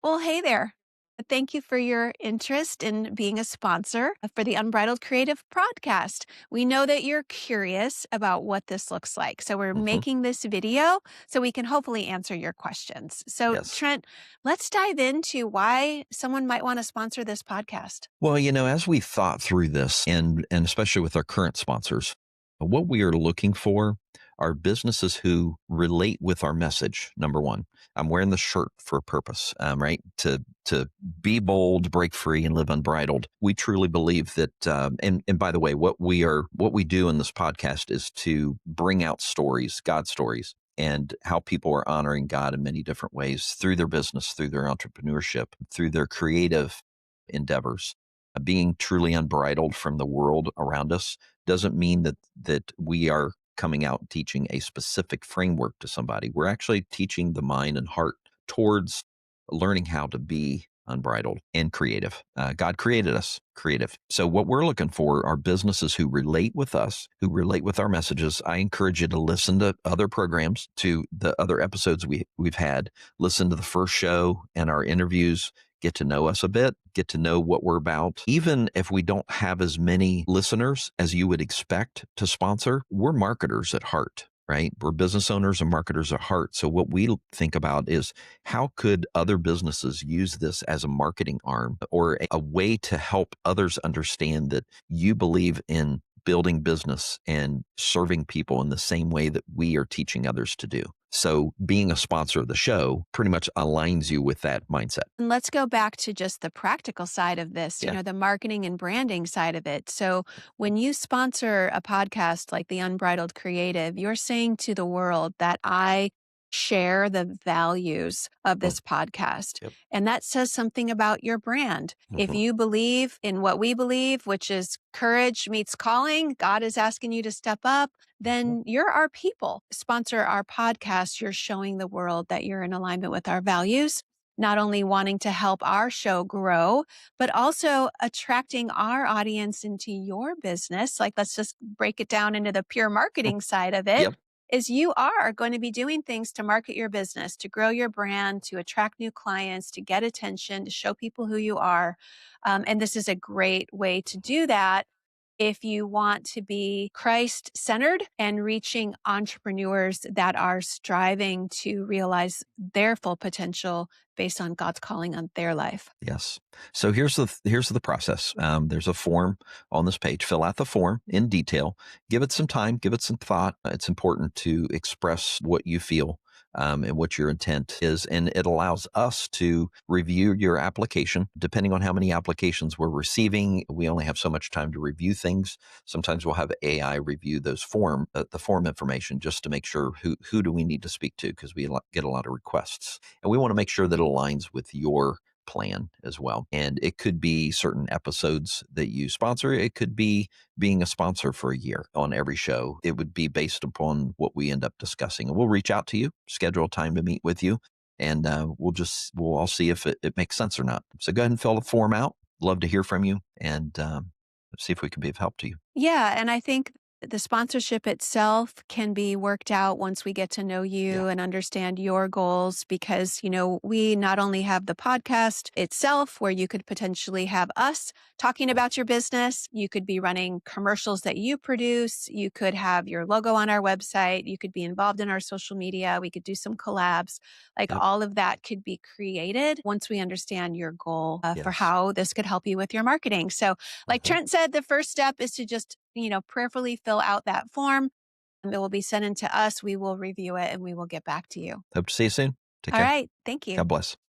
Well, hey there. Thank you for your interest in being a sponsor for the Unbridled Creative podcast. We know that you're curious about what this looks like. So we're hmm making this video so we can hopefully answer your questions. So, Yes. Trent, let's dive into why someone might want to sponsor this podcast. Well, as we thought through this, and especially with our current sponsors, what we are looking for are businesses who relate with our message. Number one, I'm wearing the shirt for a purpose, right? To be bold, break free, and live unbridled. We truly believe that. And by the way, what we do in this podcast is to bring out stories, God stories, and how people are honoring God in many different ways through their business, through their entrepreneurship, through their creative endeavors. Being truly unbridled from the world around us doesn't mean that we are coming out teaching a specific framework to somebody. We're actually teaching the mind and heart towards learning how to be unbridled and creative. God created us creative. So what we're looking for are businesses who relate with us, who relate with our messages. I encourage you to listen to other programs, to the other episodes we've had. Listen to the first show and our interviews. Get to know us a bit, get to know what we're about. Even if we don't have as many listeners as you would expect to sponsor, we're marketers at heart, right? We're business owners and marketers at heart. So what we think about is how could other businesses use this as a marketing arm or a way to help others understand that you believe in building business and serving people in the same way that we are teaching others to do. So being a sponsor of the show pretty much aligns you with that mindset. And let's go back to just the practical side of this, Yeah. the marketing and branding side of it. So, when you sponsor a podcast like the Unbridled Creative, you're saying to the world that I share the values of Mm, this podcast. Yep. And that says something about your brand. If Mhm. you believe in what we believe, which is courage meets calling, God is asking you to step up, Mhm. then you're our people. Sponsor our podcast. You're showing the world that you're in alignment with our values, not only wanting to help our show grow, but also attracting our audience into your business. Like, let's just break it down into the pure Mm, marketing side of it. Yep. Is you are going to be doing things to market your business, to grow your brand, to attract new clients, to get attention, to show people who you are. And this is a great way to do that if you want to be Christ centered and reaching entrepreneurs that are striving to realize their full potential based on God's calling on their life. Yes. So here's the process. There's a form on this page. Fill out the form in detail. Give it some time. Give it some thought. It's important to express what you feel and what your intent is, and it allows us to review your application. Depending on how many applications we're receiving, we only have so much time to review things. Sometimes we'll have AI review the form information, just to make sure who do we need to speak to, because we get a lot of requests, and we want to make sure that it aligns with your plan as well. And it could be certain episodes that you sponsor. It could be being a sponsor for a year on every show. It would be based upon what we end up discussing. And we'll reach out to you, schedule a time to meet with you, and we'll all see if it makes sense or not. So go ahead and fill the form out. Love to hear from you, and see if we can be of help to you. Yeah, and I think the sponsorship itself can be worked out once we get to know Yeah. you and understand your goals because, we not only have the podcast itself where you could potentially have us talking about your business, you could be running commercials that you produce, you could have your logo on our website, you could be involved in our social media, we could do some collabs. Like, Yep. all of that could be created once we understand your goal for Yes. how this could help you with your marketing. So, like Mhm. Trent said, the first step is to just, prayerfully fill out that form. And it will be sent in to us. We will review it and we will get back to you. Hope to see you soon. Take All care. right. Thank you. God bless.